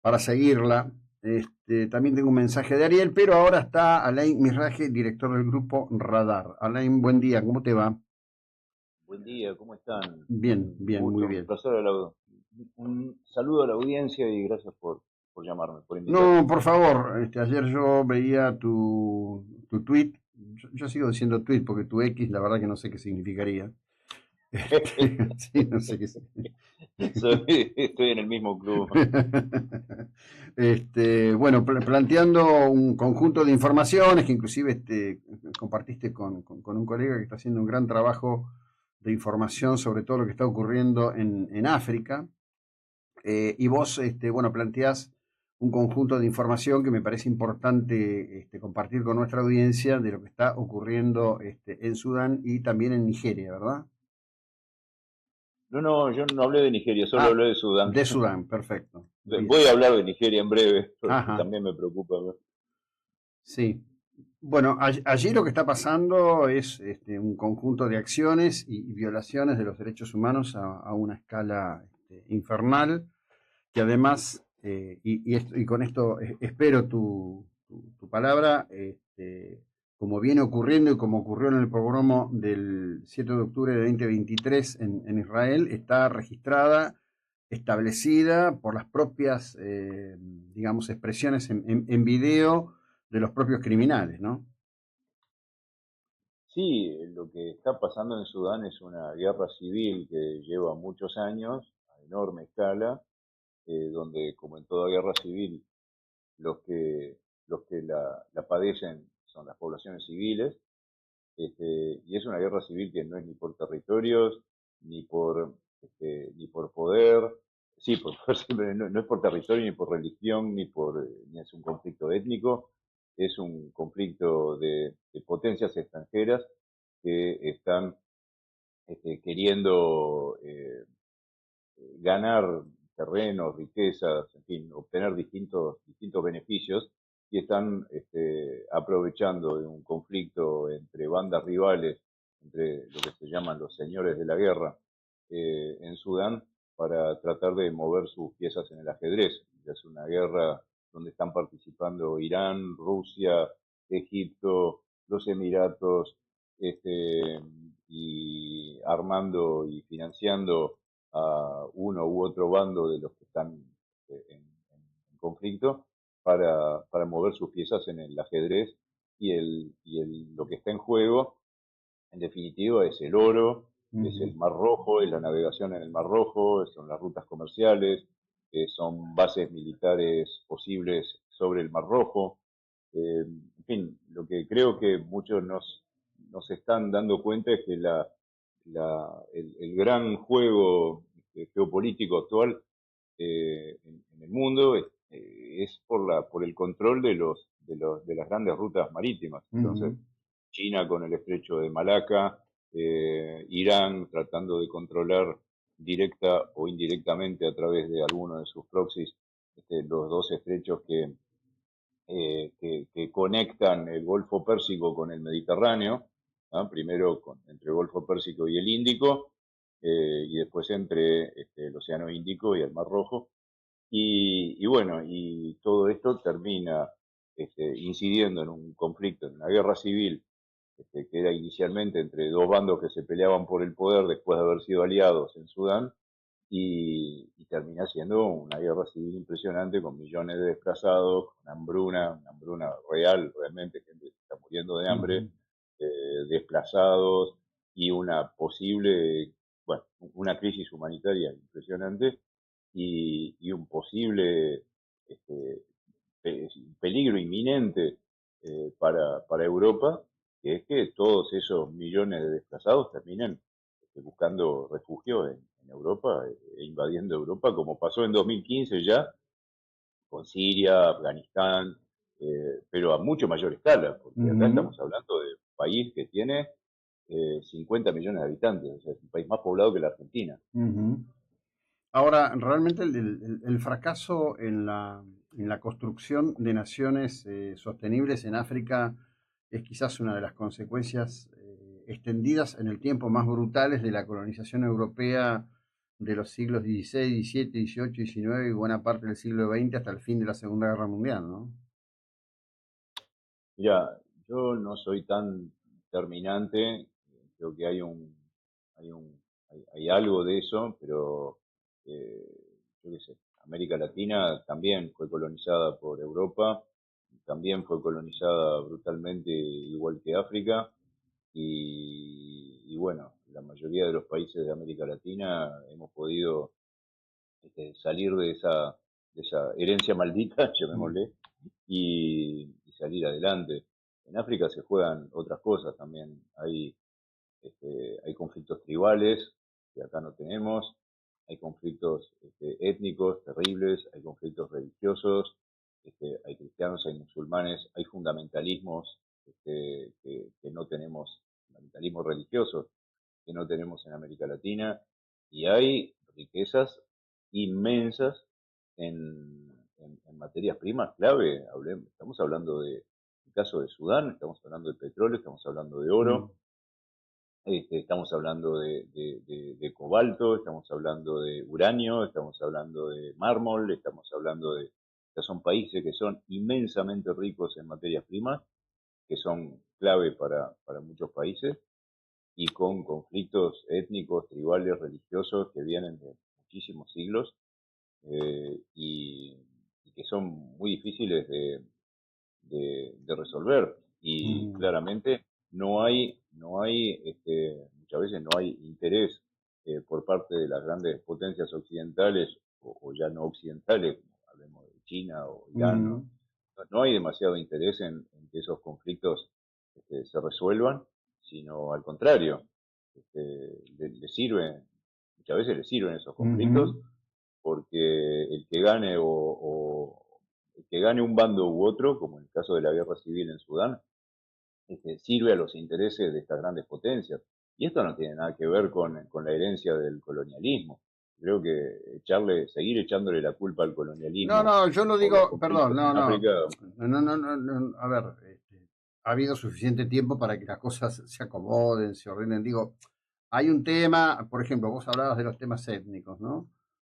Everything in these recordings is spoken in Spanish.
para seguirla. También tengo un mensaje de Ariel, pero ahora está Alain Misraje, director del grupo Radar. Alain, buen día, ¿cómo te va? Buen día, ¿cómo están? Bien, Un bien, muy gusto, un bien. placer, un saludo a la audiencia y gracias por llamarme, por invitarme. No, por favor, ayer yo veía tu tweet. Yo sigo diciendo tweet porque tu X, la verdad que no sé qué significaría. Sí, no sé qué significa. Estoy en el mismo club. Bueno, planteando un conjunto de informaciones que inclusive compartiste con un colega que está haciendo un gran trabajo de información sobre todo lo que está ocurriendo en África. Y vos, bueno, planteás un conjunto de información que me parece importante compartir con nuestra audiencia de lo que está ocurriendo en Sudán y también en Nigeria, ¿verdad? No, no, yo no hablé de Nigeria, solo Ah, hablé de Sudán. de Sudán, perfecto. Bien. Voy a hablar de Nigeria en breve, porque Ajá, también me preocupa. sí. Bueno, allí lo que está pasando es un conjunto de acciones y violaciones de los derechos humanos a una escala infernal, que además, y con esto espero tu palabra, como viene ocurriendo y como ocurrió en el pogromo del 7 de octubre de 2023 en Israel, está registrada, establecida por las propias, digamos, expresiones en video de los propios criminales, ¿no? Sí, lo que está pasando en Sudán es una guerra civil que lleva muchos años, a enorme escala, donde, como en toda guerra civil, los que, los que la padecen son las poblaciones civiles, y es una guerra civil que no es ni por territorios, ni por poder, sí, por poder, no es por territorio, ni por religión, ni es un conflicto étnico, es un conflicto de potencias extranjeras que están queriendo ganar terrenos, riquezas, en fin, obtener distintos beneficios y están aprovechando de un conflicto entre bandas rivales, entre lo que se llaman los señores de la guerra en Sudán, para tratar de mover sus piezas en el ajedrez. Es una guerra donde están participando Irán, Rusia, Egipto, los Emiratos, y armando y financiando a uno u otro bando de los que están en conflicto para mover sus piezas en el ajedrez lo que está en juego, en definitiva, es el oro, es Ujú. el Mar Rojo, es la navegación en el Mar Rojo, son las rutas comerciales, son bases militares posibles sobre el Mar Rojo. En fin, lo que creo que muchos nos están dando cuenta es que el gran juego geopolítico actual en el mundo es por el control de las grandes rutas marítimas. Entonces, Ujú. China con el estrecho de Malaca, Irán tratando de controlar directa o indirectamente a través de alguno de sus proxies los dos estrechos que conectan el Golfo Pérsico con el Mediterráneo, ¿no? Primero entre el Golfo Pérsico y el Índico, y después entre el Océano Índico y el Mar Rojo. Y bueno, y todo esto termina incidiendo en un conflicto, en una guerra civil, que era inicialmente entre dos bandos que se peleaban por el poder después de haber sido aliados en Sudán, y termina siendo una guerra civil impresionante con millones de desplazados, con hambruna, una hambruna real, realmente, gente que está muriendo de hambre, Ujú. desplazados y una posible, bueno, una crisis humanitaria impresionante y un posible este, peligro inminente para Europa, que es que todos esos millones de desplazados terminen buscando refugio en Europa e invadiendo Europa, como pasó en 2015 ya con Siria, Afganistán, pero a mucho mayor escala, porque acá Ujú. estamos hablando de un país que tiene 50 millones de habitantes, o sea, es un país más poblado que la Argentina. Ujú. Ahora, realmente el fracaso en la construcción de naciones sostenibles en África es quizás una de las consecuencias extendidas en el tiempo más brutales de la colonización europea de los siglos XVI, XVII, XVIII, XIX y buena parte del siglo XX hasta el fin de la Segunda Guerra Mundial, ¿no? Mira, yo no soy tan terminante, creo que hay un, hay algo de eso, pero eh, yo qué sé, América Latina también fue colonizada por Europa, también fue colonizada brutalmente igual que África, y bueno, la mayoría de los países de América Latina hemos podido salir de esa herencia maldita, Mm, llamémosle, y salir adelante. En África se juegan otras cosas también. Hay conflictos tribales que acá no tenemos, hay conflictos étnicos terribles, hay conflictos religiosos, hay cristianos, hay musulmanes, hay fundamentalismos que no tenemos, fundamentalismos religiosos que no tenemos en América Latina, y hay riquezas inmensas en materias primas clave. Estamos hablando de el caso de Sudán, estamos hablando de petróleo, estamos hablando de mm, oro, estamos hablando de cobalto, estamos hablando de uranio, estamos hablando de mármol, estamos hablando de... Son países que son inmensamente ricos en materias primas, que son clave para muchos países, y con conflictos étnicos, tribales, religiosos que vienen de muchísimos siglos, y que son muy difíciles de resolver. Y mm, claramente muchas veces no hay interés por parte de las grandes potencias occidentales o ya no occidentales, como hablemos de China o Irán, mm, no hay demasiado interés en que esos conflictos se resuelvan, sino al contrario, le sirven, muchas veces le sirven esos conflictos ujú. porque el que gane un bando u otro, como en el caso de la guerra civil en Sudán, sirve a los intereses de estas grandes potencias. Y esto no tiene nada que ver con la herencia del colonialismo. Creo que seguir echándole la culpa al No, colonialismo no, yo lo por los digo, perdón, conflictos no, en no, África. no, no, no, a ver, ha habido suficiente tiempo para que las cosas se acomoden, se ordenen. Digo, hay un tema, por ejemplo, vos hablabas de los temas étnicos, ¿no?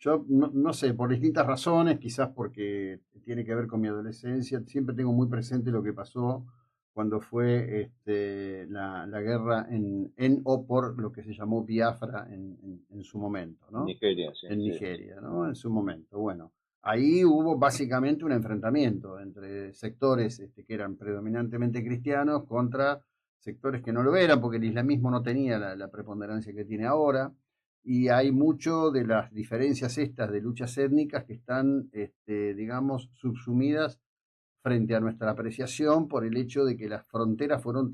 Yo no sé, por distintas razones, quizás porque tiene que ver con mi adolescencia, siempre tengo muy presente lo que pasó cuando fue la guerra en o por lo que se llamó Biafra en su momento, ¿no? Nigeria, sí, En sí. Nigeria, ¿no? En su momento. Bueno, ahí hubo básicamente un enfrentamiento entre sectores que eran predominantemente cristianos contra sectores que no lo eran, porque el islamismo no tenía la preponderancia que tiene ahora, y hay mucho de las diferencias estas de luchas étnicas que están, digamos, subsumidas frente a nuestra apreciación por el hecho de que las fronteras fueron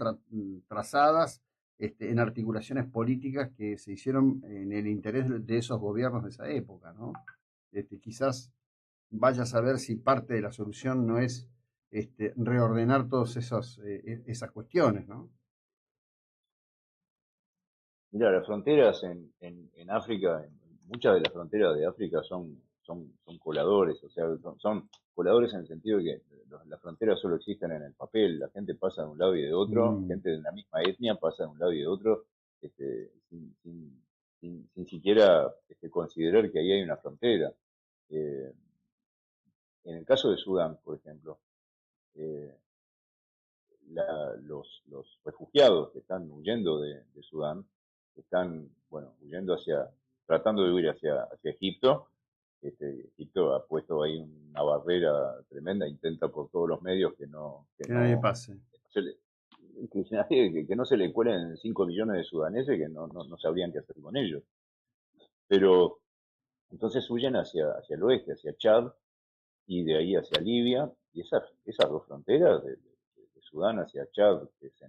trazadas en articulaciones políticas que se hicieron en el interés de esos gobiernos de esa época, ¿no? Quizás vaya a saber si parte de la solución no es reordenar todas esas cuestiones, ¿no? Mira, las fronteras en África, muchas de las fronteras de África son coladores, o sea, son coladores en el sentido de que las fronteras solo existen en el papel, la gente pasa de un lado y de otro, Mm, gente de la misma etnia pasa de un lado y de otro, sin siquiera considerar que ahí hay una frontera. Eh, en el caso de Sudán, por ejemplo, eh, los refugiados que están huyendo de Sudán, están, bueno, tratando de huir hacia Egipto. Egipto ha puesto ahí una barrera tremenda, intenta por todos los medios que nadie pase. que no se le, que no se le cuelen 5 millones de sudaneses que no sabrían qué hacer con ellos. Pero entonces huyen hacia el oeste, hacia Chad, y de ahí hacia Libia, y esas dos fronteras, de Sudán hacia Chad, que es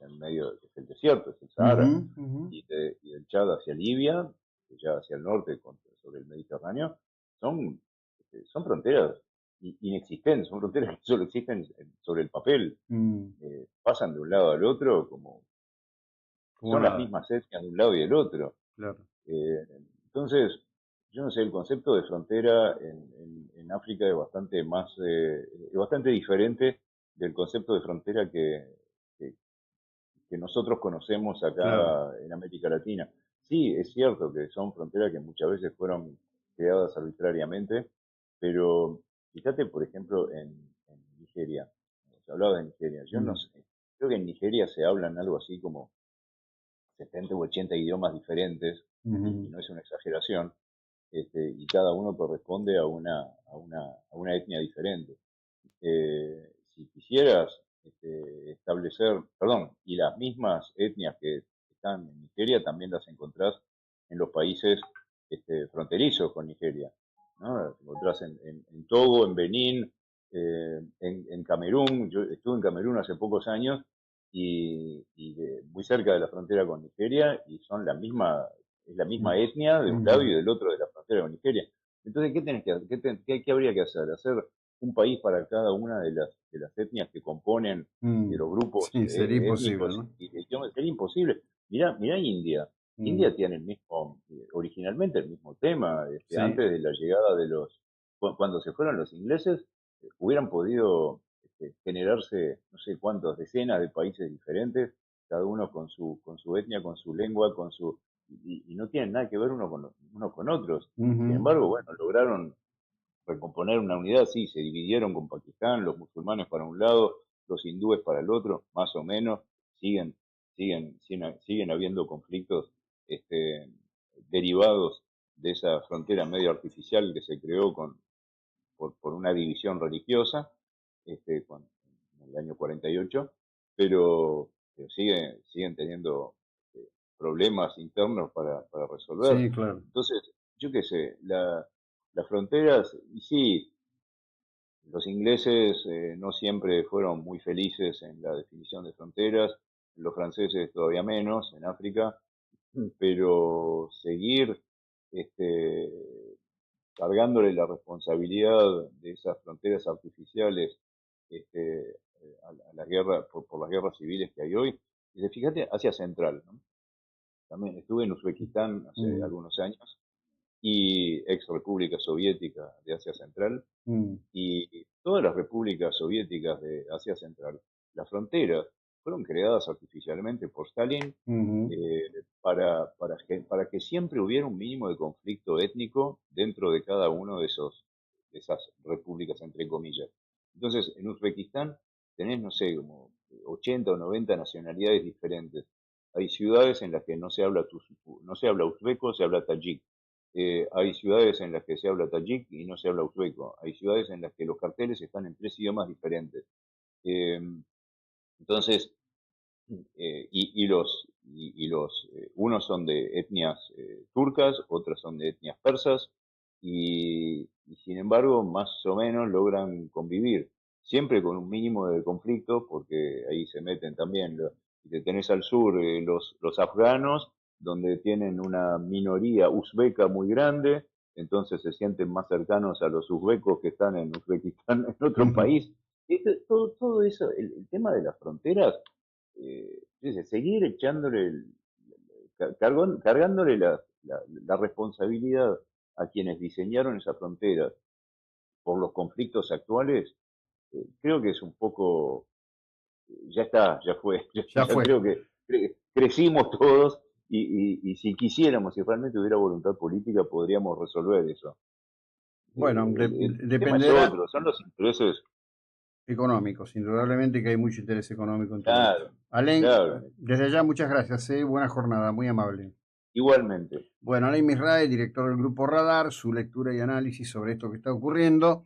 en medio, que es el desierto, es el Ujú, Sahara, ujú, y del Chad hacia Libia, que ya hacia el norte, sobre el Mediterráneo, son, son fronteras inexistentes, son fronteras que solo existen sobre el papel, mm, pasan de un lado al otro como como son las nada, mismas etnias de un lado y del otro. claro. Eh, entonces, yo no sé, el concepto de frontera en África es bastante diferente del concepto de frontera que nosotros conocemos Claro. acá en América Latina. Sí, es cierto que son fronteras que muchas veces fueron creadas arbitrariamente, pero fíjate, por ejemplo, en Nigeria. Se hablaba de Nigeria. Yo no Mm, sé, creo que en Nigeria se hablan algo así como 70 u 80 idiomas diferentes, y ujú, no es una exageración, y cada uno corresponde a una etnia diferente. Si quisieras establecer, perdón, y las mismas etnias que están en Nigeria también las encontrás en los países fronterizos con Nigeria, ¿no? Las encontrás en Togo, en Benín, en Camerún. Yo estuve en Camerún hace pocos años muy cerca de la frontera con Nigeria, y son es la misma mm, etnia de un lado y ujú, del otro de la frontera con Nigeria. Entonces, ¿qué tenés que hacer? ¿Qué habría que hacer? Hacer un país para cada una de las etnias que componen mm. los grupos Sí, sería imposible, étnicos ¿no? y de idiomas. Sería imposible. Mirá India. Mm, India tiene el mismo, originalmente el mismo tema. sí. Antes de la llegada de cuando se fueron los ingleses, hubieran podido generarse no sé cuántas decenas de países diferentes, cada uno con su etnia, con su lengua, y no tienen nada que ver uno con otros. Sin Ujú, embargo, bueno, lograron recomponer una unidad. Sí, se dividieron con Pakistán, los musulmanes para un lado, los hindúes para el otro, más o menos. siguen, siguen habiendo conflictos este, derivados de esa frontera medio artificial que se creó por una división religiosa, en el año 48, pero siguen teniendo problemas internos para resolver. sí, claro. Entonces, yo qué sé, las fronteras, y sí, los ingleses no siempre fueron muy felices en la definición de fronteras, los franceses todavía menos en África, pero seguir este, cargándole la responsabilidad de esas fronteras artificiales a la guerra, por las guerras civiles que hay hoy. Fíjate, Asia Central, ¿no? También estuve en Uzbekistán hace Mm, algunos años, y ex República Soviética de Asia Central, mm, y todas las repúblicas soviéticas de Asia Central, las fronteras fueron creadas artificialmente por Stalin, ujú, eh, para que siempre hubiera un mínimo de conflicto étnico dentro de cada uno de esas repúblicas, entre comillas. Entonces, en Uzbekistán tenés, no sé, como 80 o 90 nacionalidades diferentes. Hay ciudades en las que no se habla uzbeko, se habla tayik. Hay ciudades en las que se habla tayik y no se habla uzbeko. Hay ciudades en las que los carteles están en 3 idiomas diferentes. Eh, entonces, unos son de etnias turcas, otros son de etnias persas, y sin embargo, más o menos logran convivir, siempre con un mínimo de conflicto, porque ahí se meten también, si te tenés al sur, los afganos, donde tienen una minoría uzbeca muy grande, entonces se sienten más cercanos a los uzbecos que están en Uzbekistán, en otro ujú. país. Todo eso, el tema de las fronteras, seguir echándole, cargándole la responsabilidad a quienes diseñaron esas fronteras por los conflictos actuales. Creo que es un poco, ya está, ya fue, Ya ya fue. creo que crecimos todos, y si quisiéramos, si realmente hubiera voluntad política, podríamos resolver eso. Bueno, El tema es dependerá otro, son los intereses. económicos, indudablemente que hay mucho interés económico en todo esto. Claro, Alain, claro, desde ya muchas gracias, buena jornada, muy amable. igualmente. Bueno, Alain Misrae, director del Grupo Radar, su lectura y análisis sobre esto que está ocurriendo.